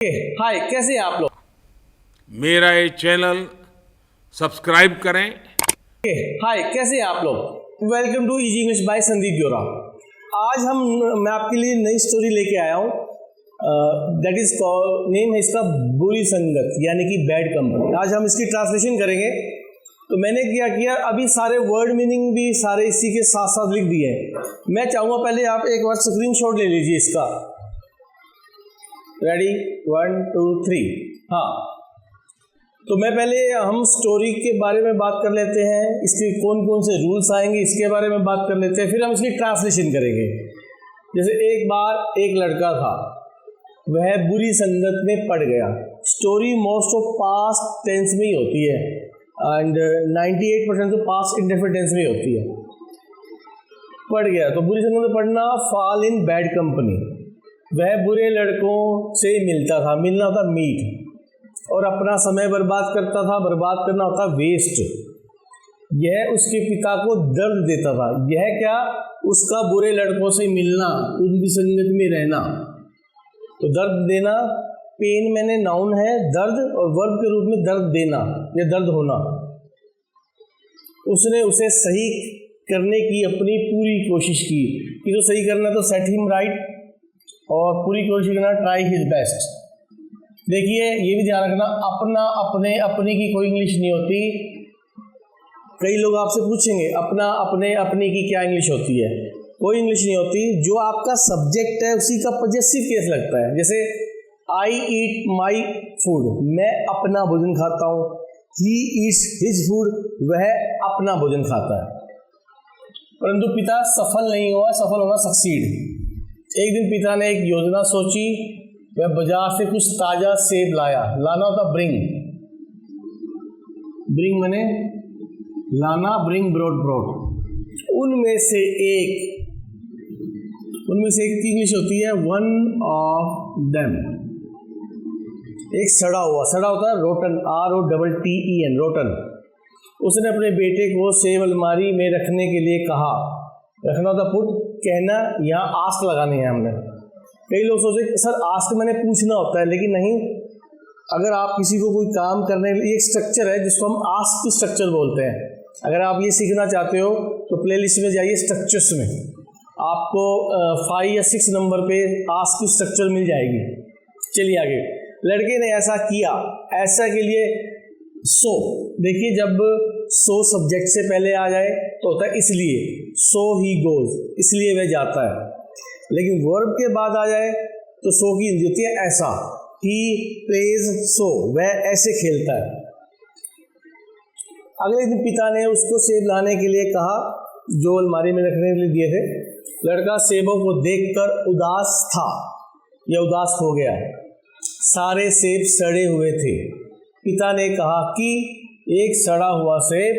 हाय, कैसे हैं आप लोग? मेरा ये चैनल सब्सक्राइब करें। हाय, कैसे हैं आप लोग? Welcome to easy English by Sandeep Jora. आज मैं आपके लिए नई स्टोरी लेके आया हूँ। दैट इज नेम है इसका बुरी संगत, यानी कि बैड कंपनी। आज हम इसकी ट्रांसलेशन करेंगे। तो मैंने क्या किया, अभी सारे वर्ड मीनिंग भी सारे इसी के साथ साथ लिख दिए हैं। मैं चाहूँगा पहले आप एक बार स्क्रीनशॉट ले लीजिए इसका। रेडी, 1 2 3। हाँ, तो मैं पहले हम स्टोरी के बारे में बात कर लेते हैं, इसके कौन कौन से रूल्स आएंगे इसके बारे में बात कर लेते हैं, फिर हम इसकी ट्रांसलेशन करेंगे। जैसे एक बार एक लड़का था, वह बुरी संगत में पड़ गया। Story most of past tense में ही होती है एंड 98% तो पास्ट इंडेफिनिट टेंस में ही होती है। पड़ गया तो बुरी संगत में पड़ना, फॉल इन बैड कंपनी। वह बुरे लड़कों से मिलता था, मिलना होता मीट, और अपना समय बर्बाद करता था। बर्बाद करना होता वेस्ट। यह उसके पिता को दर्द देता था। यह क्या, उसका बुरे लड़कों से मिलना, उनकी संगत में रहना। तो दर्द देना, पेन मैंने नाउन है, दर्द, और वर्ब के रूप में दर्द देना या दर्द होना। उसने उसे सही करने की अपनी पूरी कोशिश की कि जो सही करना तो सेट हिम राइट, और पूरी कोशिश करना ट्राई हिज बेस्ट। देखिए ये भी ध्यान रखना, अपना अपने अपनी की कोई इंग्लिश नहीं होती। कई लोग आपसे पूछेंगे अपना अपने अपनी की क्या इंग्लिश होती है। कोई इंग्लिश नहीं होती। जो आपका सब्जेक्ट है उसी का पॉजेसिव केस लगता है। जैसे आई ईट माई फूड, मैं अपना भोजन खाता हूँ। ही ईट्स हिज फूड, वह अपना भोजन खाता है। परंतु पिता सफल नहीं हुआ। सफल होना सक्सीड। एक दिन पिता ने एक योजना सोची। वह बाजार से कुछ ताजा सेब लाया। लाना होता ब्रिंग। ब्रिंग मने लाना, ब्रिंग ब्रॉड ब्रॉड। उनमें से एक की इंग्लिश होती है वन ऑफ देम। एक सड़ा हुआ, सड़ा होता है रोटन, ROTTEN, रोटन। उसने अपने बेटे को सेब अलमारी में रखने के लिए कहा। रखना होता पुट, कहना, यहाँ आस्क लगाने हैं हमने। कई लोग सोचे सर आस्क मैंने पूछना होता है, लेकिन नहीं। अगर आप किसी को कोई काम करने के लिए, एक स्ट्रक्चर है जिसको हम आस्क स्ट्रक्चर बोलते हैं। अगर आप ये सीखना चाहते हो तो प्लेलिस्ट में जाइए, स्ट्रक्चर्स में आपको 5 या 6 नंबर पे आस्क स्ट्रक्चर मिल जाएगी। चलिए आगे। लड़के ने ऐसा किया। ऐसा के लिए सो, देखिए जब सो सब्जेक्ट से पहले आ जाए तो होता है इसलिए। सो ही गोज, इसलिए वह जाता है। लेकिन वर्ब के बाद आ जाए तो सो की हिंदी होती है ऐसा। ही प्लेज सो, वह ऐसे खेलता है। अगले दिन पिता ने उसको सेब लाने के लिए कहा जो अलमारी में रखने के लिए दिए थे। लड़का सेबों को देखकर उदास था या उदास हो गया। सारे सेब सड़े हुए थे। पिता ने कहा कि एक सड़ा हुआ सेब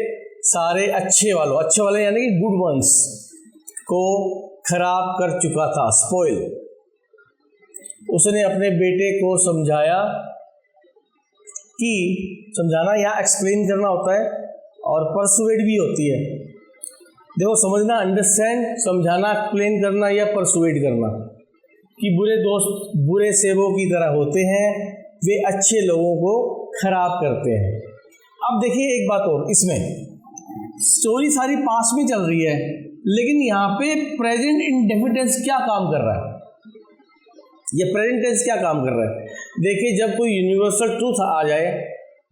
सारे अच्छे वाले यानी कि गुड वंस को खराब कर चुका था, स्पॉइल। उसने अपने बेटे को समझाया कि, समझाना यहाँ एक्सप्लेन करना होता है और परसुएड भी होती है। देखो समझना, अंडरस्टैंड, समझाना, एक्सप्लेन करना या परसुएड करना, कि बुरे दोस्त बुरे सेबों की तरह होते हैं, वे अच्छे लोगों को खराब करते हैं। अब देखिए एक बात और, इसमें स्टोरी सारी पास्ट में चल रही है, लेकिन यहाँ पे प्रेजेंट इंडेफिनिट टेंस क्या काम कर रहा है, ये प्रेजेंट टेंस क्या काम कर रहा है। देखिए जब कोई यूनिवर्सल ट्रूथ आ जाए,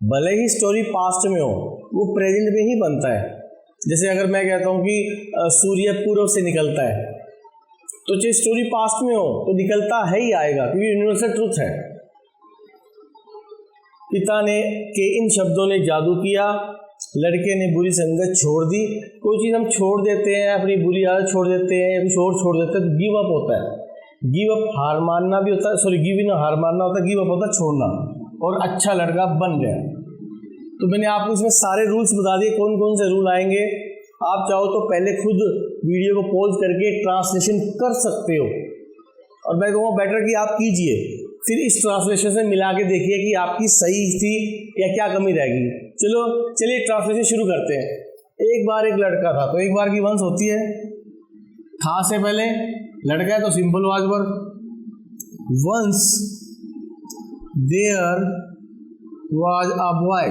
भले ही स्टोरी पास्ट में हो, वो प्रेजेंट में ही बनता है। जैसे अगर मैं कहता हूँ कि सूर्य पूर्व से निकलता है, तो चाहे स्टोरी पास्ट में हो तो निकलता है ही आएगा, क्योंकि यूनिवर्सल ट्रूथ है। पिता ने के इन शब्दों ने जादू किया। लड़के ने बुरी संगत छोड़ दी। कोई चीज़ हम छोड़ देते हैं, अपनी बुरी आदत छोड़ देते हैं या कुछ और छोड़ देते हैं, तो गिव अप होता है। गिव अप हार मानना भी होता है, सॉरी गिव इन हार मानना होता है, गिव अप होता है छोड़ना। और अच्छा लड़का बन गया। तो मैंने आपको इसमें सारे रूल्स बता दिए, कौन कौन से रूल आएंगे। आप चाहो तो पहले खुद वीडियो को पॉज करके ट्रांसलेशन कर सकते हो, और मैं कहूँगा बेटर कि आप कीजिए, फिर इस ट्रांसलेशन से मिला के देखिए कि आपकी सही थी या क्या कमी रहेगी। चलिए ट्रांसलेशन शुरू करते हैं। एक बार एक लड़का था, तो एक बार की वंस होती है था से पहले, लड़का है तो simple was verb. Once there was a boy.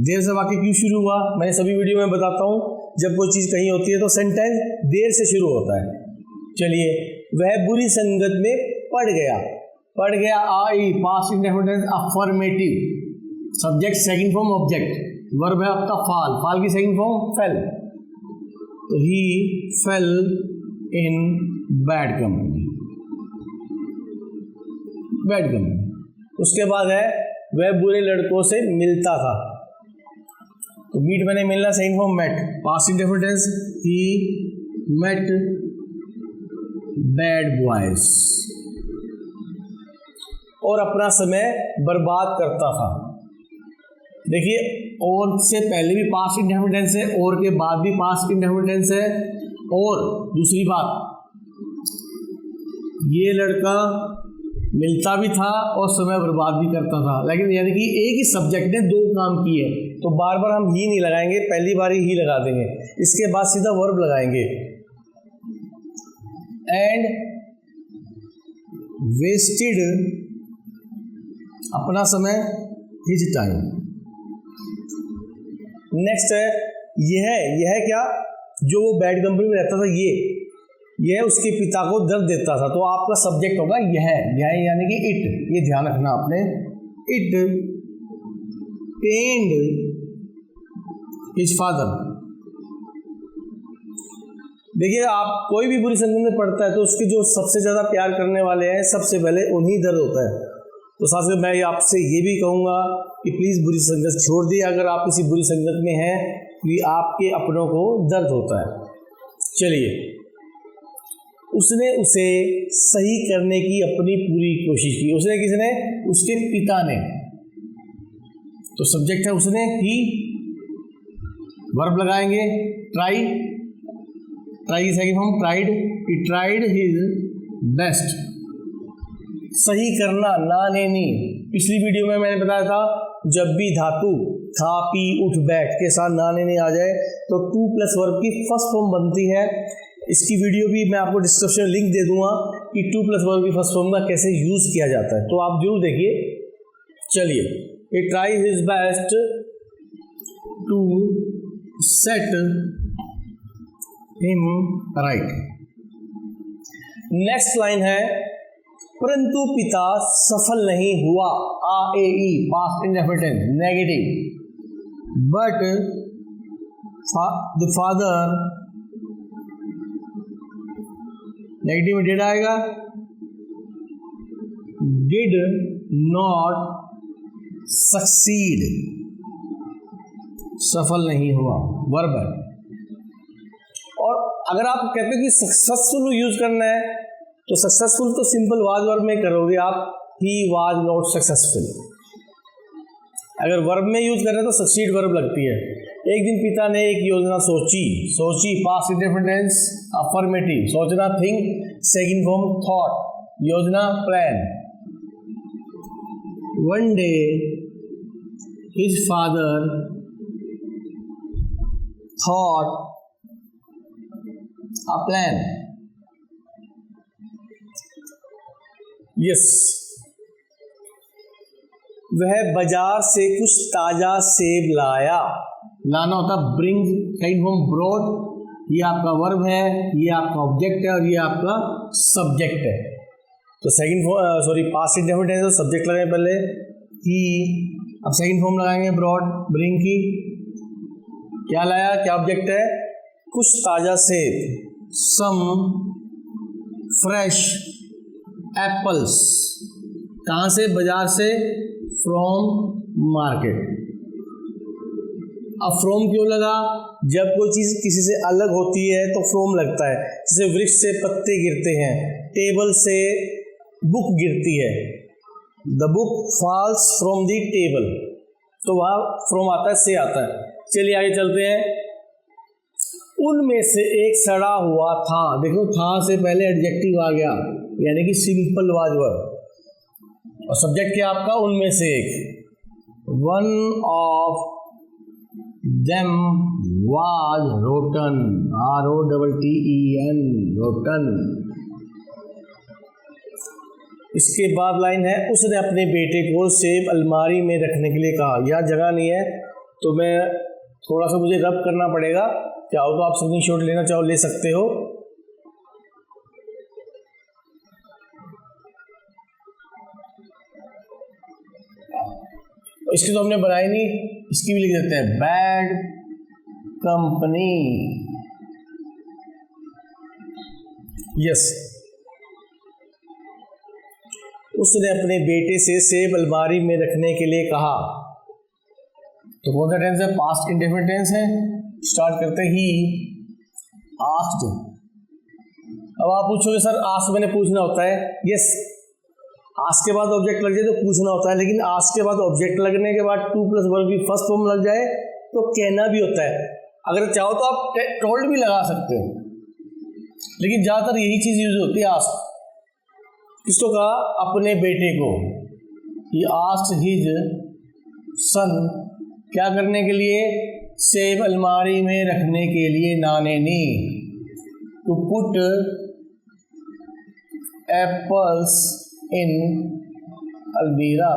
देर से वाक्य क्यों शुरू हुआ, मैंने सभी वीडियो में बताता हूँ। जब कोई चीज़ कहीं होती है तो सेंटेंस देर से शुरू होता है। चलिए, वह बुरी संगत में पड़ गया। पड़ गया, आई, past indefinite affirmative, subject second form object, verb है आपका फाल, फाल की सेकंड फॉर्म फेल। तो he fell in bad company, bad company. उसके बाद है वह बुरे लड़कों से मिलता था। तो मीट मैंने मिलना second form met, past indefinite ही मेट बैड बॉयज। और अपना समय बर्बाद करता था। देखिए, और से पहले भी पास्ट इंडेफिनिट है, और के बाद भी पास्ट इंडेफिनिट है। और दूसरी बात, ये लड़का मिलता भी था और समय बर्बाद भी करता था। लेकिन यानी कि एक ही सब्जेक्ट ने दो काम किए, तो बार बार हम ही नहीं लगाएंगे, पहली बार ही लगा देंगे। इसके बाद सीधा वर्ब लगाएंगे। एंड वेस्टेड, अपना समय, हिज टाइम। नेक्स्ट है यह क्या, जो वो बैड कंपनी में रहता था, यह उसके पिता को दर्द देता था। तो आपका सब्जेक्ट होगा यह यानी कि इट, ये ध्यान रखना आपने। It pained his father. देखिए, आप कोई भी बुरी संगत में पड़ता है तो उसके जो सबसे ज़्यादा प्यार करने वाले हैं, सबसे पहले उन्हीं दर्द होता है। तो साथ में मैं आपसे ये भी कहूँगा कि प्लीज़ बुरी संगत छोड़ दिए। अगर आप किसी बुरी संगत में हैं तो आपके अपनों को दर्द होता है। चलिए, उसने उसे सही करने की अपनी पूरी कोशिश की। उसने किसने? उसके पिता ने। तो सब्जेक्ट है उसने, ही, वर्ब लगाएंगे ट्राई, ट्राई की second form tried, he tried his best. सही करना, ना नहीं। पिछली वीडियो में मैंने बताया था, जब भी धातु खा पी उठ बैठ के साथ ना नहीं आ जाए तो टू प्लस वर्ब की फर्स्ट फॉर्म बनती है। इसकी वीडियो भी मैं आपको डिस्क्रिप्शन लिंक दे दूंगा कि टू प्लस वर्ब की फर्स्ट फॉर्म का कैसे यूज़ किया जाता है, तो आप जरूर देखिए। चलिए, he try his best to set him right. Next line है, परंतु पिता सफल नहीं हुआ। AE past indefinite negative, but the father, negative में डिड आएगा, डिड नॉट सक्सीड, सफल नहीं हुआ, वर्ब है। और अगर आप कहते हो कि सक्सेसफुल यूज करना है तो सक्सेसफुल तो सिंपल वाज वर्ब में करोगे आप, ही वाज नॉट सक्सेसफुल। अगर वर्ब में यूज कर रहे हैं तो सक्सीड वर्ब लगती है। एक दिन पिता ने एक योजना सोची, पास्ट इंडेफिनिट अफर्मेटिव, सोचना थिंक, सेकंड फॉर्म थॉट, योजना plan. One day his father thought a plan. Yes, वह बाजार से कुछ ताजा सेब लाया। लाना होता ब्रिंग, सेकंड फॉर्म ब्रॉड। ये आपका वर्ब है, ये आपका ऑब्जेक्ट है और ये आपका सब्जेक्ट है। तो पास्ट इंडेफिनिट है तो सब्जेक्ट लगाएंगे पहले ही, अब सेकंड फॉर्म लगाएंगे ब्रॉड, ब्रिंग की। क्या लाया, क्या ऑब्जेक्ट है? कुछ ताजा सेब, सम फ्रेश एप्पल्स। कहाँ से? बाजार से, फ्रॉम मार्केट। अब फ्रॉम क्यों लगा? जब कोई चीज़ किसी से अलग होती है तो फ्रॉम लगता है। जैसे वृक्ष से पत्ते गिरते हैं, टेबल से बुक गिरती है, the book falls from the table, तो वहाँ फ्रॉम आता है, से आता है। चलिए आगे चलते हैं। उनमें से एक सड़ा हुआ था। देखो, था से पहले एडजेक्टिव आ गया, यानी कि सिंपल वाज वर्ब। और सब्जेक्ट क्या आपका? उनमें से एक। One of them was rotten, ROTTEN, rotten. इसके बाद लाइन है, उसने अपने बेटे को सेब अलमारी में रखने के लिए कहा। यहाँ जगह नहीं है तो मैं थोड़ा सा मुझे रब करना पड़ेगा। चाहो तो आप स्क्रीनशॉट लेना चाहो ले सकते हो। इसकी तो हमने बनाई नहीं, इसकी भी लिख देते हैं, बैड कंपनी। यस, उसने अपने बेटे से सेब अलमारी में रखने के लिए कहा। तो कौन सा टेंस है? पास्ट इंडेफिनिट टेंस है। स्टार्ट करते ही आस्क्ड। अब आप पूछोगे सर आस्क मैंने पूछना होता है। यस, आस्क के बाद ऑब्जेक्ट लग जाए तो पूछना होता है, लेकिन आस्क के बाद ऑब्जेक्ट लगने के बाद टू प्लस वर्ब की फर्स्ट फॉर्म लग जाए तो कहना भी होता है। अगर चाहो तो आप टोल्ड भी लगा सकते हो, लेकिन ज़्यादातर यही चीज़ यूज होती है आस्क। किसको कहा? अपने बेटे को। ये आस्क्ड हिज सन, क्या करने के लिए? सेब अलमारी में रखने के लिए। नाने ने, टू पुट एप्पल्स इन अलमीरा।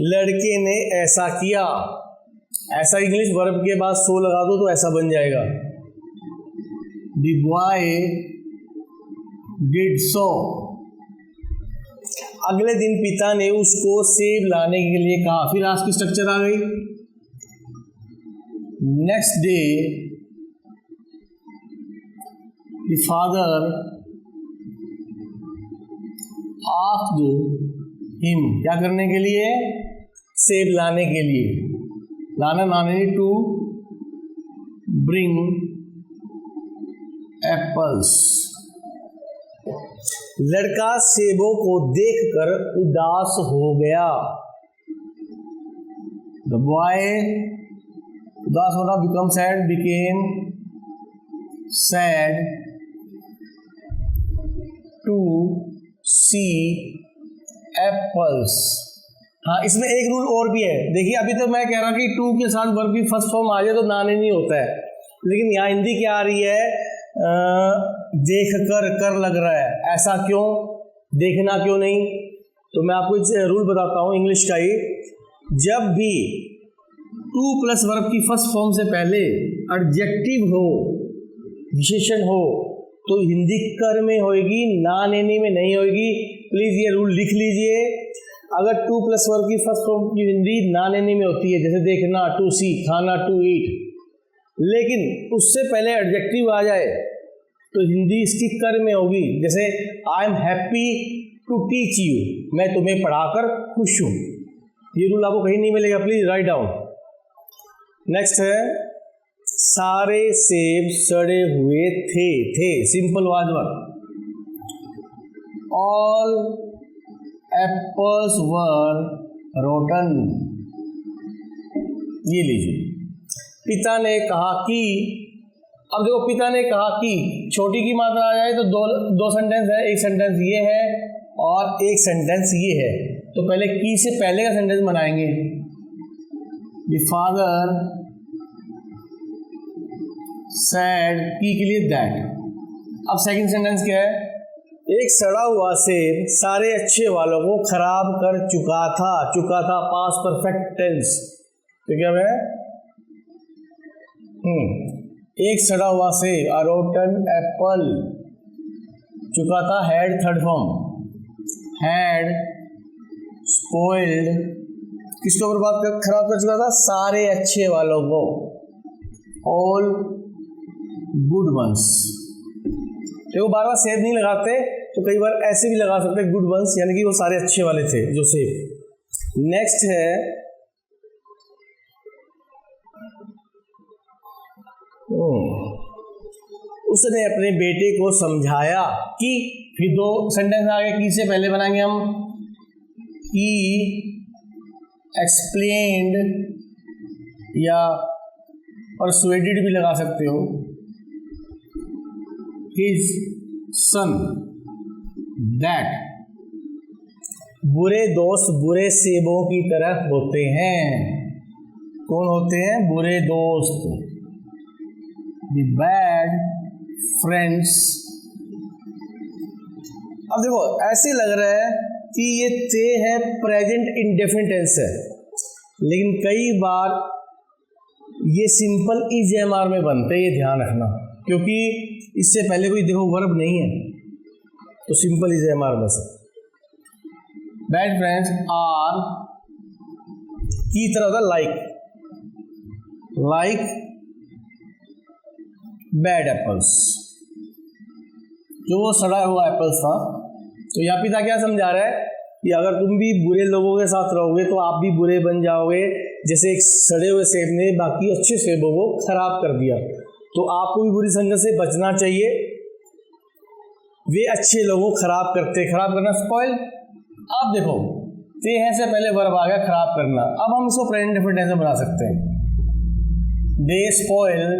लड़के ने ऐसा किया। ऐसा इंग्लिश वर्ब के बाद सो लगा दो तो ऐसा बन जाएगा। The boy did so। अगले दिन पिता ने उसको सेब लाने के लिए कहा। फिर आज की स्ट्रक्चर आ गई। Next day the father asked him, क्या करने के लिए? सेब लाने के लिए। लाना नाने टू ब्रिंग एप्पल्स। लड़का सेबों को देखकर उदास हो गया। द बॉय, उदास होना become sad, became sad to see apples. हाँ, इसमें एक रूल और भी है। देखिए अभी तो मैं कह रहा कि टू के साथ वर्ब की फर्स्ट फॉर्म आ जाए तो नाने नहीं होता है, लेकिन यहाँ हिंदी क्या आ रही है? देख कर लग रहा है। ऐसा क्यों? देखना क्यों नहीं? तो मैं आपको रूल बताता हूँ इंग्लिश का ही। जब भी टू प्लस वर्ब की फर्स्ट फॉर्म से पहले एडजेक्टिव हो, विशेषण हो, तो हिंदी कर में होएगी, नाने में नहीं होएगी। प्लीज ये रूल लिख लीजिए। अगर टू प्लस वर्ब की फर्स्ट फॉर्म की हिंदी नाने में होती है, जैसे देखना टू सी, खाना टू ईट, लेकिन उससे पहले एडजेक्टिव आ जाए तो हिंदी इसकी कर में होगी। जैसे I am happy to teach you, मैं तुम्हें पढ़ाकर खुश हूँ। ये रूल आपको कहीं नहीं मिलेगा, प्लीज राइट डाउन। नेक्स्ट है, सारे सेब सड़े हुए थे। Simple was verb. All apples were rotten. ये लीजिए, पिता ने कहा कि, अब देखो पिता ने कहा कि छोटी की मात्रा आ जाए तो दो सेंटेंस है। एक सेंटेंस ये है और एक सेंटेंस ये है। तो पहले की से पहले का सेंटेंस बनाएंगे। द फादर सैड, की के लिए दैट। अब सेकंड सेंटेंस क्या है? एक सड़ा हुआ सेब सारे अच्छे वालों को खराब कर चुका था। Past perfect tense. तो क्या है? एक सड़ा हुआ सेब, अ रोटन एप्पल। चुका था, had third form. Had spoiled, किसको बर्बाद कर खराब कर चुका था? सारे अच्छे वालों को। All good ones. देखो बार बार सेब नहीं लगाते तो कई बार ऐसे भी लगा सकते गुड वंस, यानी कि वो सारे अच्छे वाले थे जो सेब। नेक्स्ट है, उसने अपने बेटे को समझाया कि, फिर दो सेंटेंस आगे की से पहले बनाएंगे हम। ही एक्सप्लेन्ड या परसुएडेड भी लगा सकते हो। हिज सन दैट बुरे दोस्त बुरे सेबों की तरह होते हैं। कौन होते हैं? बुरे दोस्त। The bad friends अब देखो ऐसे लग रहा है कि ये ते है प्रेजेंट इंडेफिनिट टेंस है, लेकिन कई बार ये सिंपल ईजेएमआर में बनते हैं, ये ध्यान रखना, क्योंकि इससे पहले कोई देखो वर्ब नहीं है, तो सिंपल ईजेएमआर में से। बैड फ्रेंड्स आर की तरह होता लाइक बैड एप्पल्स, जो वो सड़ा हुआ एप्पल्स था। तो यहाँ पिता क्या समझा रहा है कि अगर तुम भी बुरे लोगों के साथ रहोगे तो आप भी बुरे बन जाओगे, जैसे एक सड़े हुए सेब ने बाकी अच्छे सेबों को खराब कर दिया। तो आपको भी बुरी संगत से बचना चाहिए, वे अच्छे लोगों को खराब करना स्पॉइल। अब देखो ते हैं से पहले वर्ब आ गया खराब करना, अब हम इसको प्रेजेंट इंडेफिनिट टेंस में बना सकते हैं। दे स्पॉइल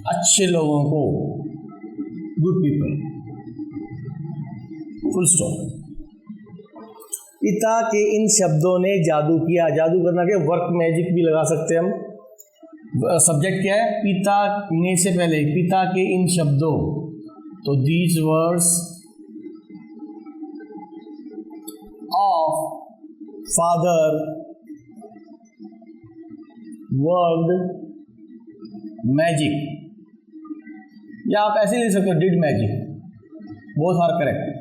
अच्छे लोगों को, गुड पीपल, फुल स्टॉप। पिता के इन शब्दों ने जादू किया, जादू करना के वर्क मैजिक भी लगा सकते हैं हम। सब्जेक्ट क्या है, पिता ने से पहले पिता के इन शब्दों, तो these words of father worked magic, या आप ऐसे लिख सकते हो did magic, both are correct.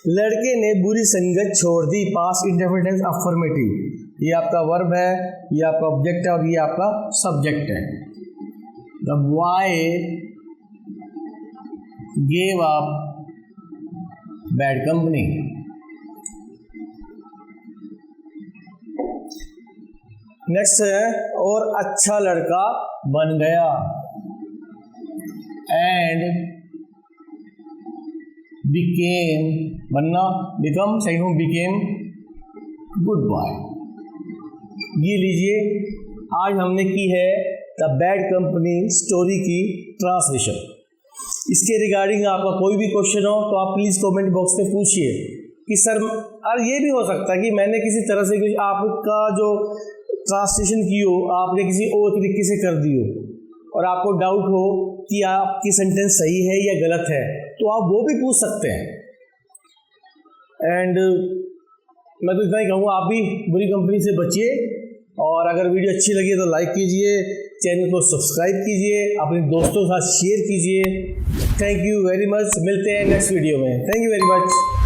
लड़के ने बुरी संगत छोड़ दी, पास्ट इंडेफिनिट टेंस अफर्मेटिव, ये आपका वर्ब है, ये आपका ऑब्जेक्ट है और ये आपका सब्जेक्ट है। The boy gave up bad company. Next है और अच्छा लड़का बन गया, एंड बिकेम, बनना बिकम, सही हूँ, बिकेम गुड बॉय। ये लीजिए आज हमने की है द बैड कंपनी स्टोरी की ट्रांसलेशन। इसके रिगार्डिंग आपका कोई भी क्वेश्चन हो तो आप प्लीज़ कमेंट बॉक्स में पूछिए कि सर, और ये भी हो सकता है कि मैंने किसी तरह से कुछ आपका जो ट्रांसलेशन की हो आपने किसी और तरीके से कर दी हो और आपको डाउट हो कि आपकी सेंटेंस सही है या गलत है, तो आप वो भी पूछ सकते हैं। एंड मैं तो इतना ही कहूँगा, आप भी बुरी कंपनी से बचिए, और अगर वीडियो अच्छी लगी तो लाइक कीजिए, चैनल को सब्सक्राइब कीजिए, अपने दोस्तों के साथ शेयर कीजिए। थैंक यू वेरी मच, मिलते हैं नेक्स्ट वीडियो में। Thank you very much.